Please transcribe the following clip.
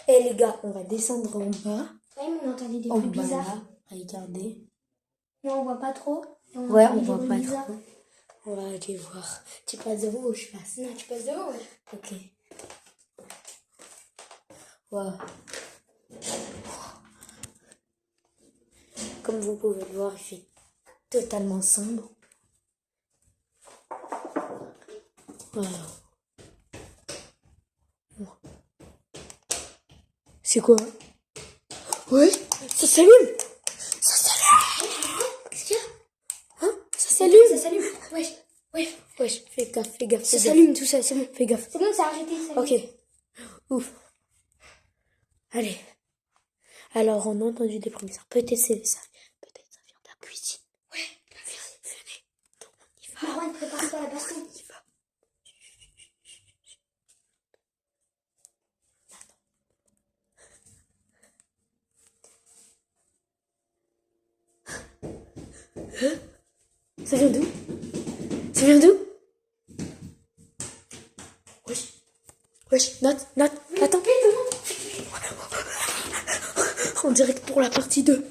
Et les gars, on va descendre en bas. Ouais, mais on entendait des En bruits bas bizarres. là, regardez. Mais on voit pas trop. Et Ouais, on entendait des voit bruits pas bizarres. trop. On va aller voir. Tu passes devant ou je passe? Non, tu passes devant, ouais. Ok. Wow. Comme vous pouvez le voir, il fait totalement sombre. Wow. C'est quoi? Ouais, ça s'allume! Ça s'allume! Qu'est-ce qu'il y a? Hein? Ça s'allume! Ça s'allume. Wesh. Wesh. Wesh, fais gaffe, fais gaffe. Ça s'allume tout ça, c'est bon. Fais gaffe. C'est bon, ça a arrêté. Ça Ok. Ouf. Allez. Alors, on a entendu des premiers sons. Peut-être ça. Peut-être ça vient de la cuisine. Ouais. Venez. Donc, on y va. Marwan, prépare-toi à la baston. On y va. Ça vient d'où? Ça vient d'où? Wesh. Wesh, Nat, attends. On dirait que pour la partie 2.